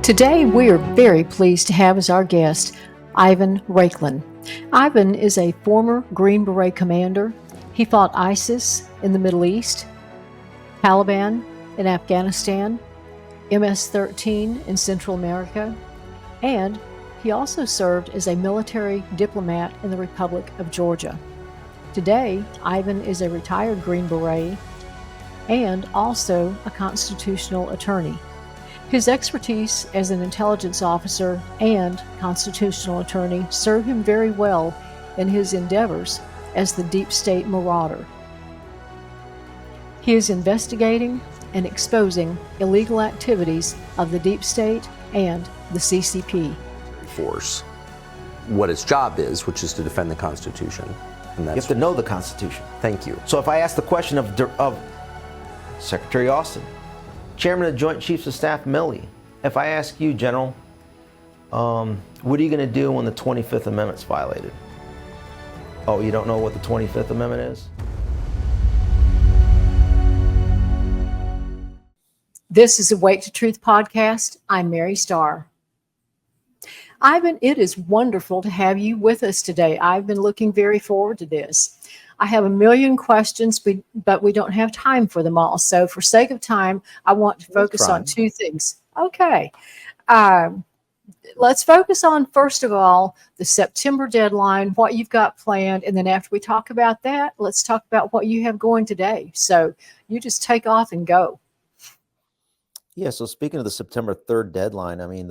Today, we are very pleased to have as our guest Ivan Raiklin. Ivan is a former Green Beret commander. He fought ISIS in the Middle East, Taliban in Afghanistan, MS-13 in Central America, and he also served as a military diplomat in the Republic of Georgia. Today, Ivan is a retired Green Beret and also a constitutional attorney. His expertise as an intelligence officer and constitutional attorney served him very well in his endeavors as the deep state marauder. He is investigating and exposing illegal activities of the deep state and the CCP. Force what its job is, which is to defend the Constitution. And that's you have to know the Constitution. Thank you. So if I ask the question of Secretary Austin, Chairman of the Joint Chiefs of Staff Milley, if I ask you, General, what are you going to do when the 25th Amendment's violated? Oh, you don't know what the 25th Amendment is? This is a Wake to Truth podcast. I'm Mary Starr. Ivan, it is wonderful to have you with us today. I've been looking very forward to this. I have a million questions, but we don't have time for them all. So for sake of time, I want to focus on two things. Okay. Let's focus on, first of all, the September deadline, what you've got planned. And then after we talk about that, let's talk about what you have going today. So you just take off and go. Yeah, so speaking of the September 3rd deadline, I mean,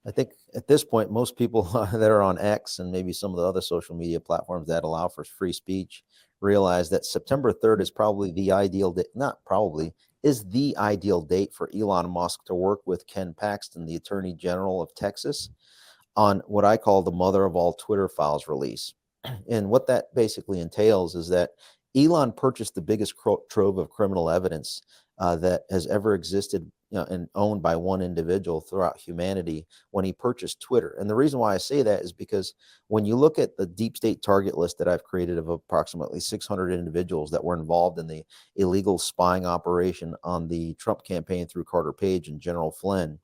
I think at this point, most people that are on X and maybe some of the other social media platforms that allow for free speech realize that September 3rd is probably the ideal date, not probably, is the ideal date for Elon Musk to work with Ken Paxton, the Attorney General of Texas, on what I call the mother of all Twitter files release. And what that basically entails is that Elon purchased the biggest trove of criminal evidence that has ever existed, and owned by one individual throughout humanity when he purchased Twitter. And the reason why I say that is because when you look at the deep state target list that I've created of approximately 600 individuals that were involved in the illegal spying operation on the Trump campaign through Carter Page and General Flynn,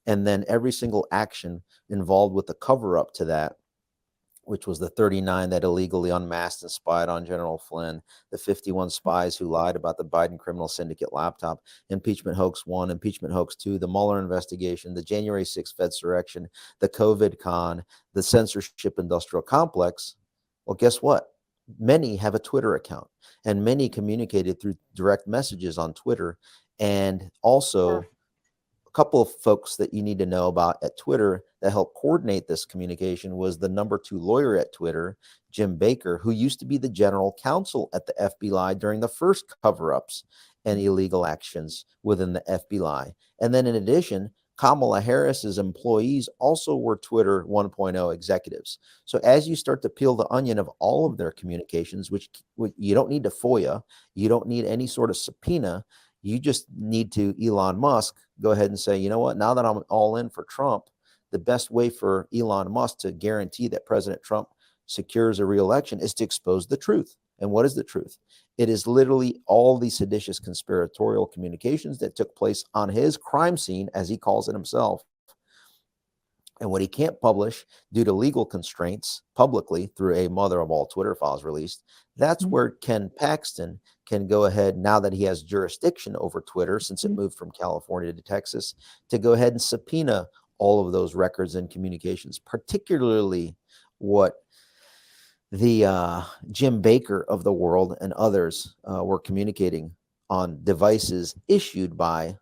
and then every single action involved with the cover-up to that, which was the 39 that illegally unmasked and spied on General Flynn, the 51 spies who lied about the Biden criminal syndicate laptop, impeachment hoax 1, impeachment hoax 2, the Mueller investigation, the January 6th Fedsurrection, the COVID con, the censorship industrial complex. Well, guess what? Many have a Twitter account, and many communicated through direct messages on Twitter. And also, a couple of folks that you need to know about at Twitter that helped coordinate this communication was the number 2 lawyer at Twitter, Jim Baker, who used to be the general counsel at the FBI during the first cover-ups and illegal actions within the FBI. And then in addition, Kamala Harris's employees also were Twitter 1.0 executives. So as you start to peel the onion of all of their communications, which you don't need to FOIA, you don't need any sort of subpoena, you just need to, Elon Musk, go ahead and say, you know what, now that I'm all in for Trump, the best way for Elon Musk to guarantee that President Trump secures a re-election is to expose the truth. And what is the truth? It is literally all these seditious conspiratorial communications that took place on his crime scene, as he calls it himself. And what he can't publish due to legal constraints publicly through a mother of all Twitter files released, that's where Ken Paxton can go ahead, now that he has jurisdiction over Twitter, since it moved from California to Texas, to go ahead and subpoena all of those records and communications, particularly what the Jim Baker of the world and others were communicating on devices issued by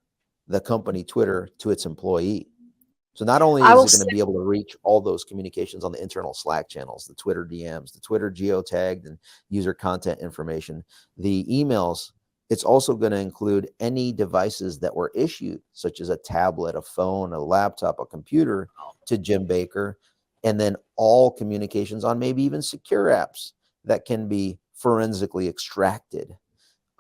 the company Twitter to its employee. So not only is it going to be able to reach all those communications on the internal Slack channels, the Twitter DMs, the Twitter geotagged and user content information, the emails, it's also going to include any devices that were issued, such as a tablet, a phone, a laptop, a computer, to Jim Baker, and then all communications on maybe even secure apps that can be forensically extracted,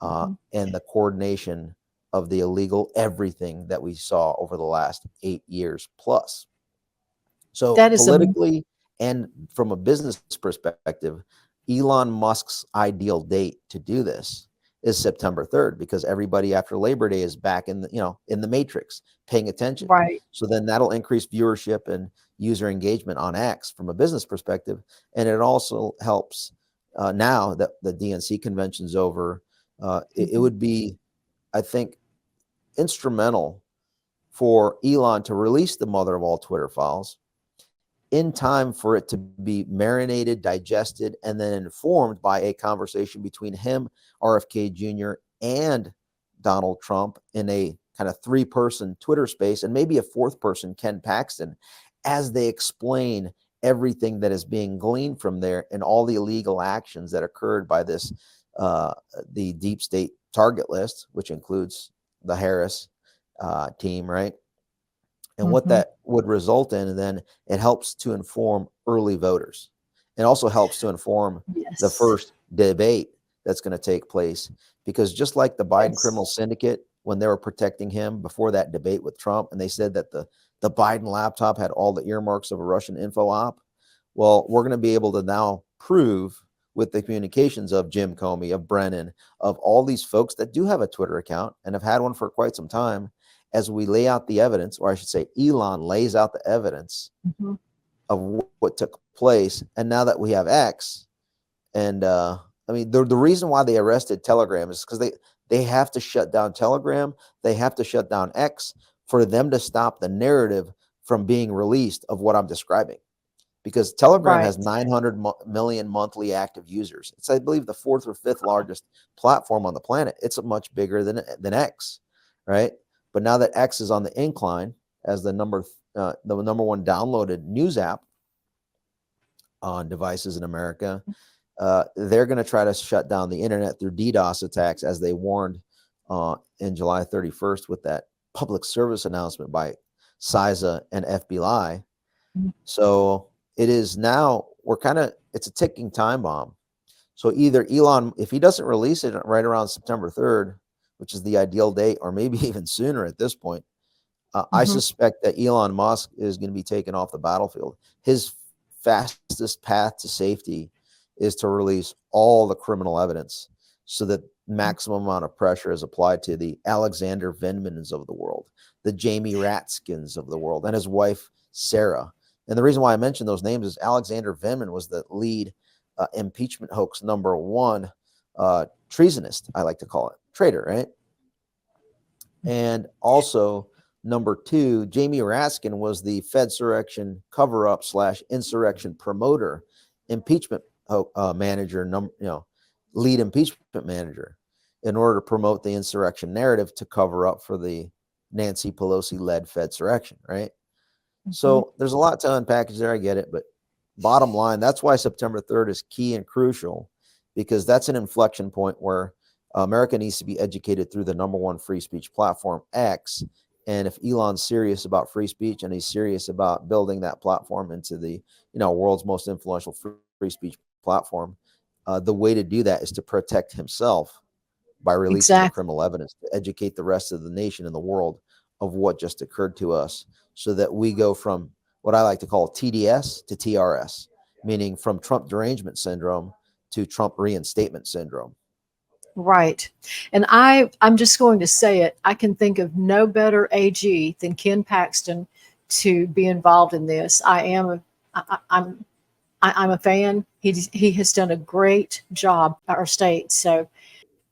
and the coordination of the illegal everything that we saw over the last 8 years plus. So that is politically and from a business perspective, Elon Musk's ideal date to do this is September 3rd, because everybody after Labor Day is back in in the matrix paying attention. Right. So then that'll increase viewership and user engagement on X from a business perspective. And it also helps now that the DNC convention's over. It would be, I think, instrumental for Elon to release the mother of all Twitter files in time for it to be marinated, digested, and then informed by a conversation between him, RFK Jr., and Donald Trump in a kind of 3-person Twitter space, and maybe a 4th person, Ken Paxton, as they explain everything that is being gleaned from there and all the illegal actions that occurred by this, the deep state target list, which includes the Harris team, right? And what that would result in, and then it helps to inform early voters. It also helps to inform the Yes. first debate that's going to take place, because just like the Biden Yes. criminal syndicate, when they were protecting him before that debate with Trump, and they said that the Biden laptop had all the earmarks of a Russian info op, well, we're going to be able to now prove with the communications of Jim Comey, of Brennan, of all these folks that do have a Twitter account and have had one for quite some time, as we lay out the evidence, or I should say Elon lays out the evidence of what took place. And now that we have X, and I mean, the reason why they arrested Telegram is because they have to shut down Telegram. They have to shut down X for them to stop the narrative from being released of what I'm describing. Because Telegram has 900 million monthly active users. It's, I believe, the 4th or 5th largest platform on the planet. It's much bigger than X, right? But now that X is on the incline as the number 1 downloaded news app on devices in America, they're going to try to shut down the internet through DDoS attacks, as they warned in July 31st with that public service announcement by CISA and FBI. So it is now, it's a ticking time bomb. So either Elon, if he doesn't release it right around September 3rd, which is the ideal date, or maybe even sooner at this point, I suspect that Elon Musk is going to be taken off the battlefield. His fastest path to safety is to release all the criminal evidence, so that maximum amount of pressure is applied to the Alexander Vindmans of the world, the Jamie Ratskins of the world, and his wife, Sarah. And the reason why I mentioned those names is Alexander Vindman was the lead impeachment hoax #1 treasonist, I like to call it, traitor, right? And also #2, Jamie Raskin was the Fedsurrection cover-up / insurrection promoter, impeachment manager, lead impeachment manager, in order to promote the insurrection narrative to cover up for the Nancy Pelosi-led Fedsurrection, right? So there's a lot to unpackage there. I get it, but bottom line, that's why September 3rd is key and crucial, because that's an inflection point where America needs to be educated through the #1 free speech platform, X. And if Elon's serious about free speech, and he's serious about building that platform into the world's most influential free speech platform, the way to do that is to protect himself by releasing the criminal evidence, to educate the rest of the nation and the world of what just occurred to us, so that we go from what I like to call TDS to TRS, meaning from Trump derangement syndrome to Trump reinstatement syndrome. Right. And I'm just going to say it. I can think of no better AG than Ken Paxton to be involved in this. I'm a fan. He has done a great job at our state. So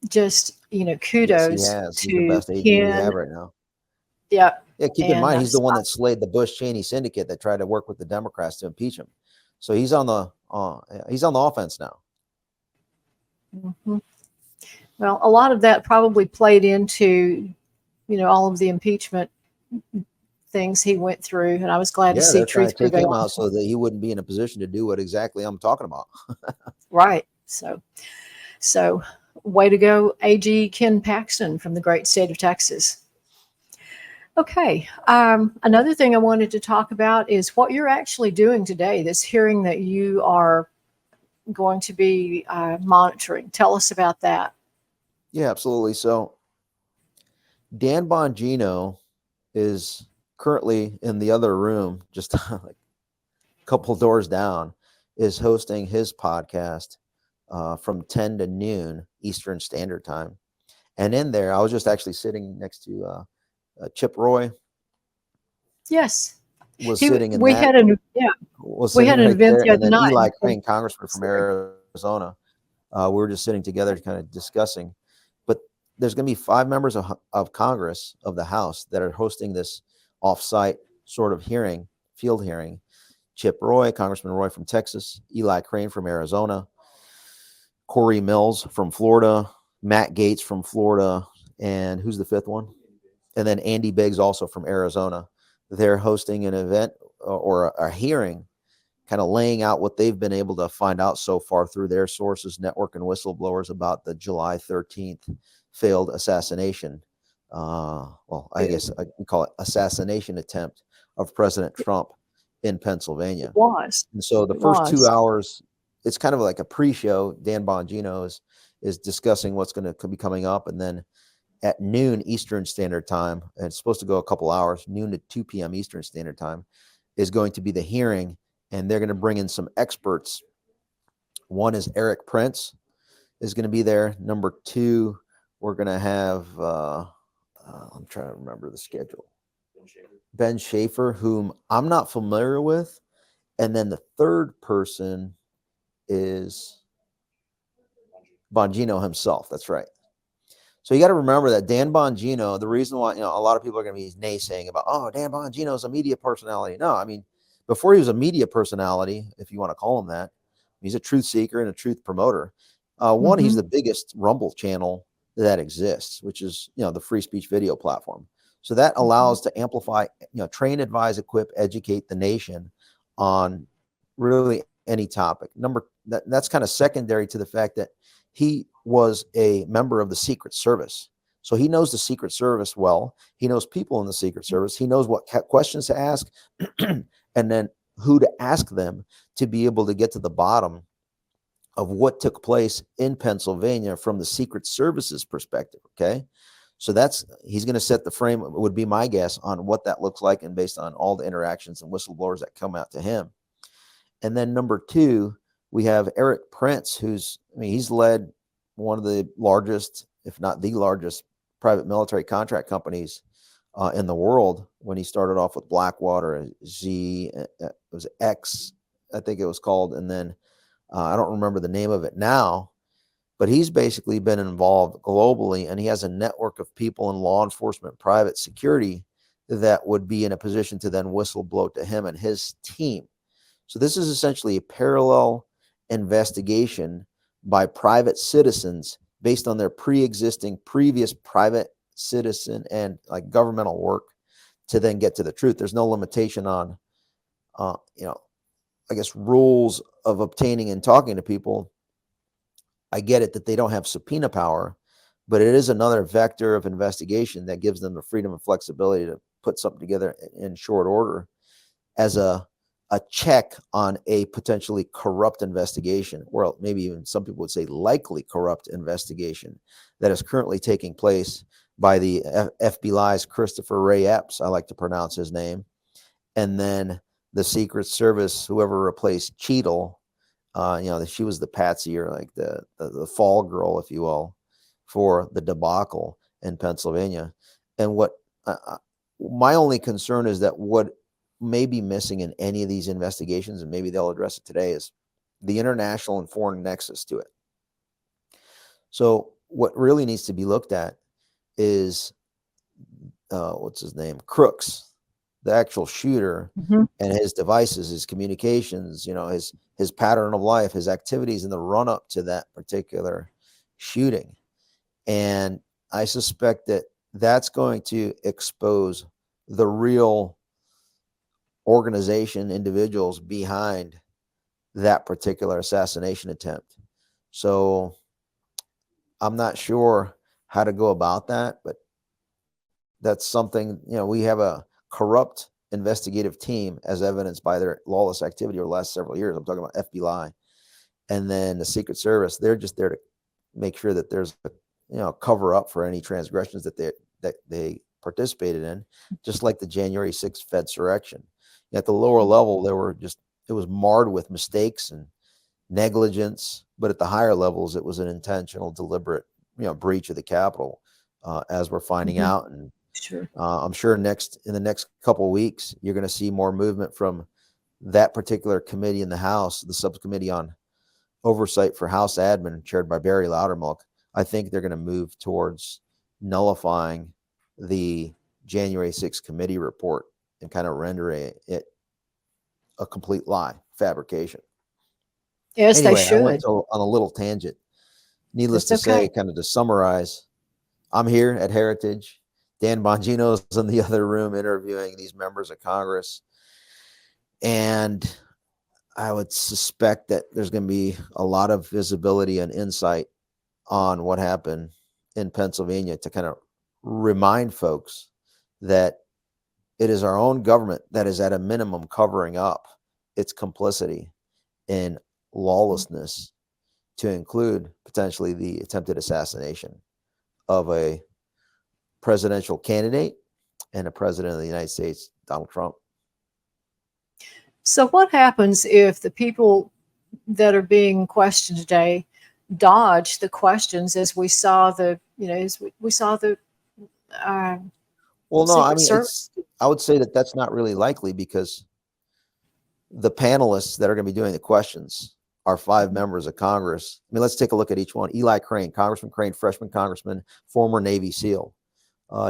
just, kudos Yes, he has. He's the to best AG we Ken. have right now. Yeah. Yeah, keep in mind, he's the one that slayed the Bush Cheney syndicate that tried to work with the Democrats to impeach him. So he's on the offense now. Well, a lot of that probably played into, all of the impeachment things he went through, and I was glad to see truth take him prevail. out so that he wouldn't be in a position to do what exactly I'm talking about. Right. So way to go, AG Ken Paxton from the great state of Texas. Okay. Another thing I wanted to talk about is what you're actually doing today, this hearing that you are going to be monitoring. Tell us about that. Yeah, absolutely. So Dan Bongino is currently in the other room, just like a couple doors down, is hosting his podcast from 10 to noon Eastern Standard Time. And in there, I was just actually sitting next to Chip Roy Yes. was He sitting in we that, had an yeah, was we sitting had an right event there. the And other then night. Eli And Crane, congressman from Arizona, we were just sitting together kind of discussing. But there's going to be 5 members of Congress, of the House, that are hosting this offsite sort of hearing, field hearing. Chip Roy, Congressman Roy from Texas, Eli Crane from Arizona, Corey Mills from Florida, Matt Gaetz from Florida, and who's the 5th one? And then Andy Biggs, also from Arizona. They're hosting an event or a hearing, kind of laying out what they've been able to find out so far through their sources, network, and whistleblowers about the July 13th failed assassination. Well, I guess I can call it assassination attempt of President Trump in Pennsylvania. it was. And so the It first 2 was. hours, it's kind of like a pre-show. Dan Bongino is discussing what's going to be coming up. And then at noon Eastern Standard Time, and it's supposed to go a couple hours, noon to 2 p.m. Eastern Standard Time, is going to be the hearing. And they're going to bring in some experts. One is Eric Prince is going to be there. Number 2, we're going to have, I'm trying to remember the schedule. Ben Schaefer, whom I'm not familiar with. And then the 3rd person is Bongino himself. That's right. So you got to remember that Dan Bongino, the reason why, a lot of people are going to be naysaying about, oh, Dan Bongino is a media personality. No, I mean, before he was a media personality, if you want to call him that, he's a truth seeker and a truth promoter. One, he's the biggest Rumble channel that exists, which is, the free speech video platform. So that allows to amplify, train, advise, equip, educate the nation on really any topic. That's kind of secondary to the fact that he was a member of the Secret Service. So he knows the Secret Service well. He knows people in the Secret Service. He knows what questions to ask and then who to ask them to be able to get to the bottom of what took place in Pennsylvania from the Secret Service's perspective. Okay. So he's going to set the frame, would be my guess, on what that looks like, and based on all the interactions and whistleblowers that come out to him. And then number 2, we have Eric Prince, he's led one of the largest, if not the largest, private military contract companies in the world when he started off with Blackwater, it was X, I think it was called. And then I don't remember the name of it now, but he's basically been involved globally, and he has a network of people in law enforcement, private security, that would be in a position to then whistleblow to him and his team. So this is essentially a parallel investigation by private citizens based on their pre-existing previous private citizen and like governmental work to then get to the truth. There's no limitation on, I guess, rules of obtaining and talking to people. I get it that they don't have subpoena power, but it is another vector of investigation that gives them the freedom and flexibility to put something together in short order as a check on a potentially corrupt investigation, or maybe even some people would say likely corrupt investigation that is currently taking place by the FBI's Christopher Ray Epps, I like to pronounce his name, and then the Secret Service, whoever replaced Cheadle, she was the patsy, or like the fall girl, if you will, for the debacle in Pennsylvania. And what my only concern is that what may be missing in any of these investigations, and maybe they'll address it today, is the international and foreign nexus to it. So what really needs to be looked at is what's his name, Crooks, the actual shooter, and his devices, his communications, his pattern of life, his activities in the run up to that particular shooting. And I suspect that that's going to expose the real organization, individuals behind that particular assassination attempt. So I'm not sure how to go about that, but that's something, we have a corrupt investigative team as evidenced by their lawless activity over the last several years. I'm talking about FBI and then the Secret Service. They're just there to make sure that there's a cover up for any transgressions that they participated in, just like the January 6th Fedsurrection. At the lower level, it was marred with mistakes and negligence, but at the higher levels, it was an intentional, deliberate, breach of the Capitol, as we're finding Mhm. out. And Sure. I'm sure in the next couple of weeks, you're going to see more movement from that particular committee in the House, the subcommittee on oversight for House admin, chaired by Barry Loudermilk. I think they're going to move towards nullifying the January 6th committee report and kind of rendering it a complete lie, fabrication. Yes, they Anyway, I went should. on a little tangent. Needless That's to say, okay. kind of to summarize, I'm here at Heritage. Dan Bongino's in the other room interviewing these members of Congress. And I would suspect that there's going to be a lot of visibility and insight on what happened in Pennsylvania to kind of remind folks that it is our own government that is at a minimum covering up its complicity in lawlessness, to include potentially the attempted assassination of a presidential candidate and a president of the United States, Donald Trump. So, what happens if the people that are being questioned today dodge the questions, as we saw we saw the um, Well, no, I Secret mean, Service? I would say that that's not really likely, because the panelists that are going to be doing the questions are five members of Congress. I mean, let's take a look at each one. Eli Crane, Congressman Crane, freshman congressman, former Navy SEAL.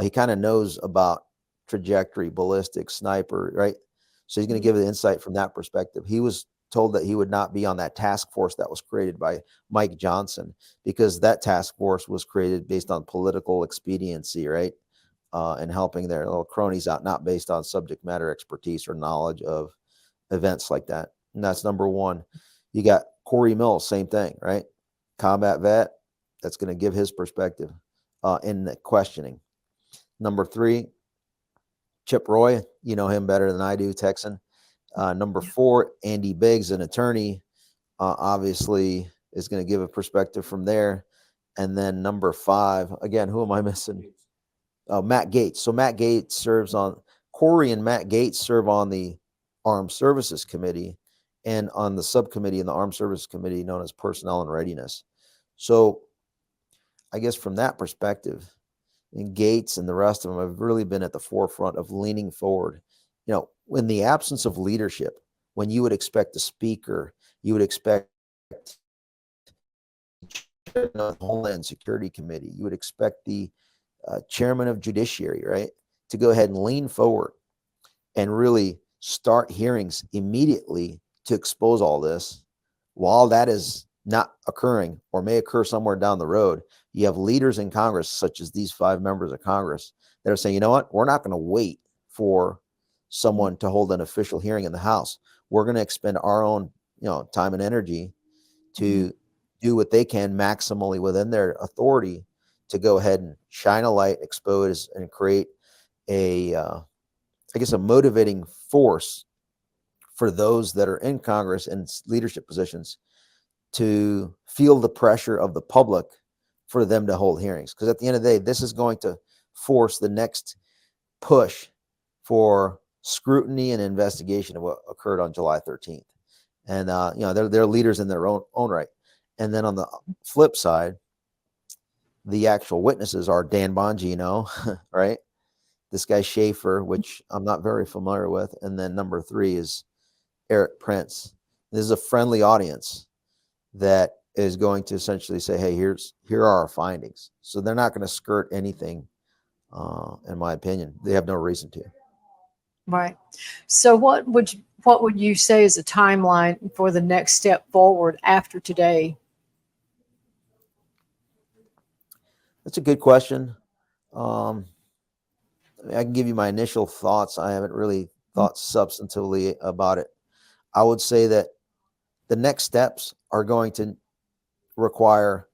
He kind of knows about trajectory, ballistics, sniper, right? So he's going to give the insight from that perspective. He was told that he would not be on that task force that was created by Mike Johnson, because that task force was created based on political expediency, right? And helping their little cronies out, not based on subject matter expertise or knowledge of events like that. And that's number one. You got Corey Mills, same thing, right? Combat vet, that's going to give his perspective in the questioning. Number three, Chip Roy, you know him better than I do, Texan. Number four, Andy Biggs, an attorney, obviously is going to give a perspective from there. And then number five, again, who am I missing? Matt Gaetz. So Matt Gaetz serves on, Corey and Matt Gaetz serve on the Armed Services Committee and on the subcommittee in the Armed Services Committee known as Personnel and Readiness. So I guess from that perspective, and Gates and the rest of them have really been at the forefront of leaning forward. In the absence of leadership, when you would expect a speaker, you would expect the Homeland Security Committee, you would expect the chairman of Judiciary, right, to go ahead and lean forward and really start hearings immediately to expose all this. While that is not occurring or may occur somewhere down the road, you have leaders in Congress, such as these five members of Congress, that are saying, you know what, we're not going to wait for someone to hold an official hearing in the House. We're going to expend our own, time and energy to do what they can maximally within their authority to go ahead and shine a light, expose, and create a motivating force for those that are in Congress and leadership positions to feel the pressure of the public for them to hold hearings. Because at the end of the day, this is going to force the next push for scrutiny and investigation of what occurred on July 13th. And, they're leaders in their own right. And then on the flip side, the actual witnesses are Dan Bongino, right? This guy Schaefer, which I'm not very familiar with. And then number three is Eric Prince. This is a friendly audience that is going to essentially say, hey, here are our findings. So they're not going to skirt anything, in my opinion. They have no reason to. Right. So, what would you say is a timeline for the next step forward after today? That's a good question. I can give you my initial thoughts. I haven't really thought substantively about it. I would say that the next steps are going to require,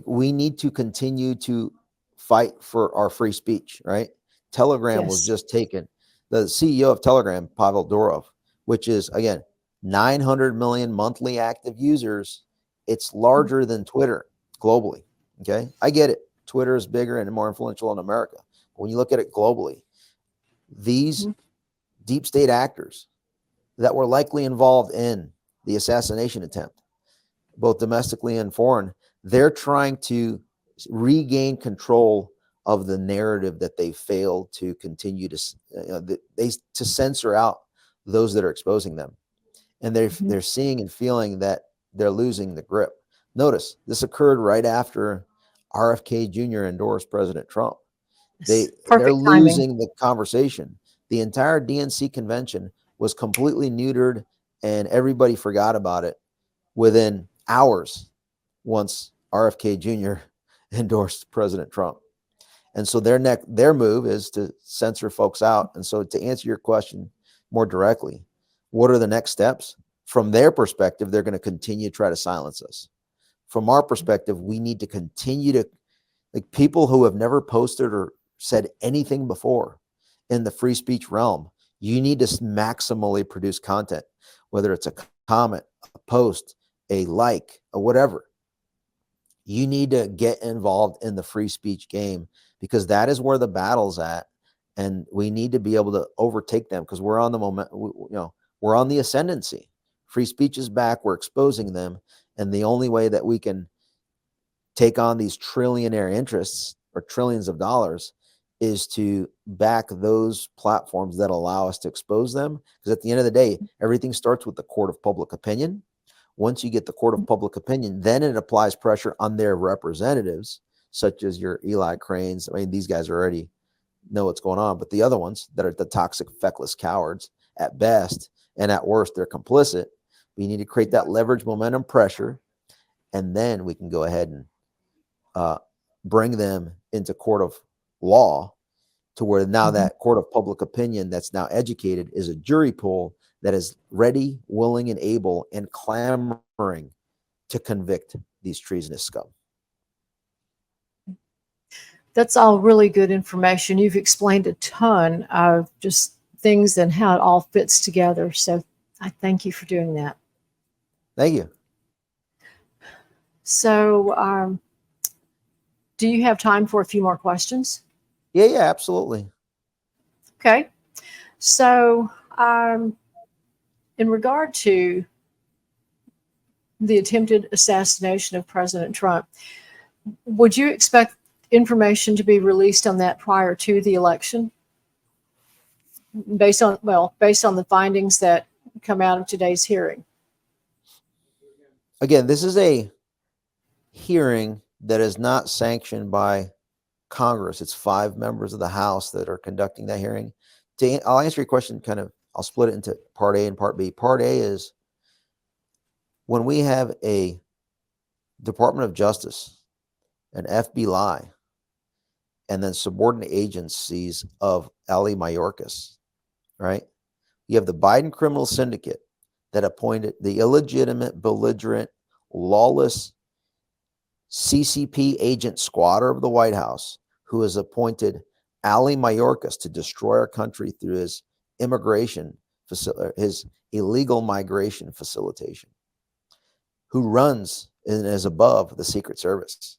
we need to continue to fight for our free speech, right? Telegram was Yes. just taken. The CEO of Telegram, Pavel Durov, which is, again, 900 million monthly active users. It's larger than Twitter globally. Okay. I get it. Twitter is bigger and more influential in America. But when you look at it globally, these deep state actors that were likely involved in the assassination attempt both domestically and foreign, they're trying to regain control of the narrative that they failed to continue to to censor out those that are exposing them, and they're seeing and feeling that they're losing the grip. Notice this occurred right after RFK Jr. endorsed President Trump. They're Perfect timing. losing the conversation. The entire DNC convention was completely neutered, and everybody forgot about it within hours once RFK Jr. endorsed President Trump. And so their move is to censor folks out. And so to answer your question more directly, what are the next steps? From their perspective, they're going to continue to try to silence us. From our perspective, we need to continue to, like, people who have never posted or said anything before in the free speech realm, you need to maximally produce content, whether it's a comment, a post, a like, or whatever. You need to get involved in the free speech game, because that is where the battle's at, and we need to be able to overtake them, because we're on the moment, we're on the ascendancy. Free speech is back. We're exposing them, and the only way that we can take on these trillionaire interests or trillions of dollars is to back those platforms that allow us to expose them. Because at the end of the day, everything starts with the court of public opinion. Once you get the court of public opinion, then it applies pressure on their representatives, such as your Eli Cranes. I mean, these guys already know what's going on, but the other ones that are the toxic, feckless cowards at best, and at worst, they're complicit. We need to create that leverage, momentum, pressure, and then we can go ahead and bring them into court of law, to where now that court of public opinion that's now educated is a jury pool that is ready, willing, and able, and clamoring to convict these treasonous scum. That's all really good information. You've explained a ton of just things and how it all fits together. So I thank you for doing that. Thank you. So do you have time for a few more questions? Yeah, absolutely. Okay. So in regard to the attempted assassination of President Trump, would you expect information to be released on that prior to the election, based on the findings that come out of today's hearing? Again, this is a hearing that is not sanctioned by Congress. It's 5 members of the House that are conducting that hearing. I'll answer your question I'll split it into part A and part B. Part A is when we have a Department of Justice, an FBI, and then subordinate agencies of Ali Mayorkas, right? You have the Biden criminal syndicate that appointed the illegitimate, belligerent, lawless CCP agent squatter of the White House, who has appointed Ali Mayorkas to destroy our country through his his illegal migration facilitation, who runs and is above the Secret Service,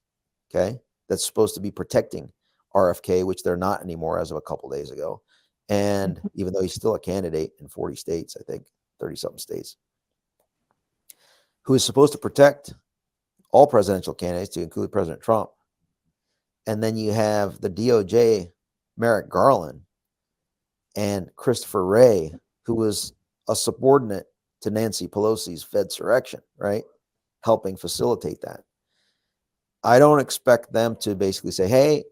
okay? That's supposed to be protecting RFK, which they're not anymore as of a couple days ago. And even though he's still a candidate in 40 states, I think 30-something states, who is supposed to protect all presidential candidates, to include President Trump. And then you have the DOJ, Merrick Garland, and Christopher Wray, who was a subordinate to Nancy Pelosi's Fedsurrection, right? Helping facilitate that. I don't expect them to basically say, hey,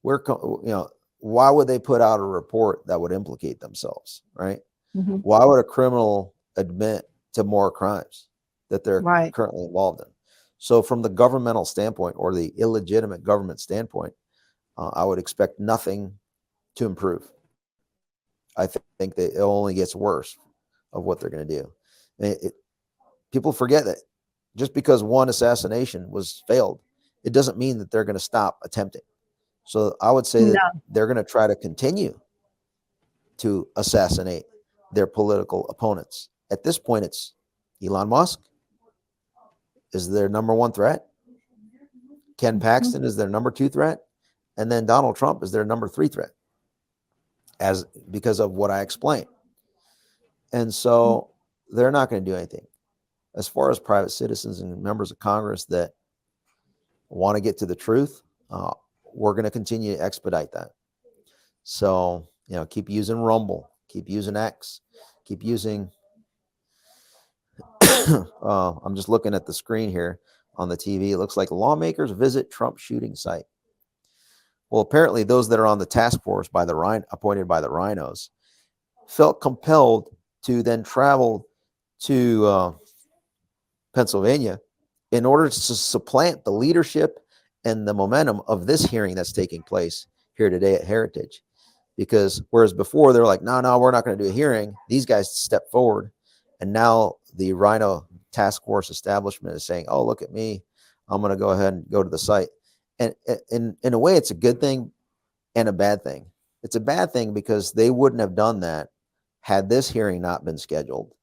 why would they put out a report that would implicate themselves, right? Why would a criminal admit to more crimes that they're currently involved in? So from the governmental standpoint, or the illegitimate government standpoint, I would expect nothing to improve. I think that it only gets worse of what they're going to do. People forget that just because one assassination was failed, it doesn't mean that they're going to stop attempting. So I would say that they're going to try to continue to assassinate their political opponents. At this point, it's Elon Musk is their number 1 threat. Ken Paxton is their number 2 threat. And then Donald Trump is their number 3 threat, because of what I explained. And so they're not going to do anything. as far as private citizens and members of Congress that want to get to the truth, we're going to continue to expedite that. So, keep using Rumble, keep using X, keep using, I'm just looking at the screen here on the TV. It looks like lawmakers visit Trump shooting site. Well, apparently those that are on the task force appointed by the rhinos felt compelled to then travel to Pennsylvania in order to supplant the leadership and the momentum of this hearing that's taking place here today at Heritage. Because whereas before they're like, no, we're not going to do a hearing, these guys step forward. And now the Rhino task force establishment is saying, oh, look at me. I'm going to go ahead and go to the site. And in a way, it's a good thing and a bad thing. It's a bad thing because they wouldn't have done that had this hearing not been scheduled.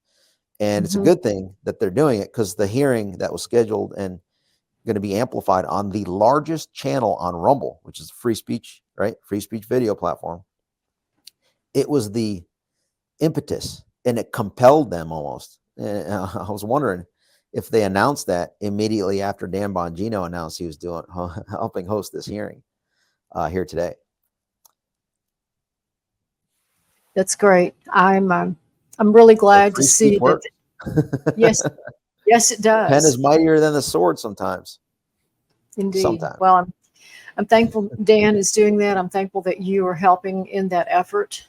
And it's a good thing that they're doing it because the hearing that was scheduled and going to be amplified on the largest channel on Rumble, which is free speech, right? Free speech video platform. It was the impetus and it compelled them almost. And I was wondering if they announced that immediately after Dan Bongino announced he was helping host this hearing here today. That's great. I'm really glad to see that. Yes, it does. Pen is mightier than the sword sometimes. Indeed. Sometimes. Well, I'm thankful Dan is doing that. I'm thankful that you are helping in that effort.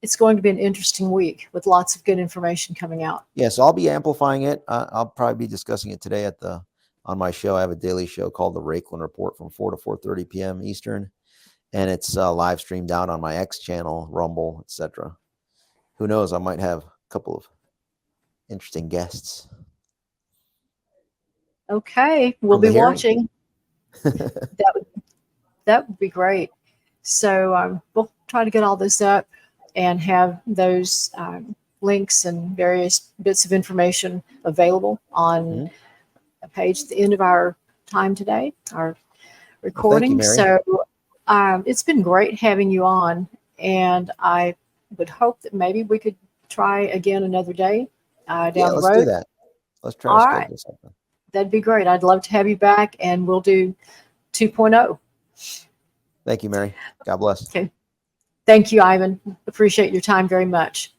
It's going to be an interesting week with lots of good information coming out. Yes, I'll be amplifying it. I'll probably be discussing it today on my show. I have a daily show called the Raiklin Report from 4 to 4:30 p.m. Eastern, and it's live streamed out on my X channel, Rumble, etc. Who knows? I might have a couple of interesting guests. Okay, we'll be watching. That would be great. So we'll try to get all this up and have those links and various bits of information available on a page at the end of our time today, our recording. Well, thank you, so it's been great having you on, and I would hope that maybe we could try again another day down the road. Let's do that. Let's try to schedule something. That'd be great. I'd love to have you back, and we'll do 2.0. Thank you, Mary. God bless. Okay. Thank you, Ivan. Appreciate your time very much.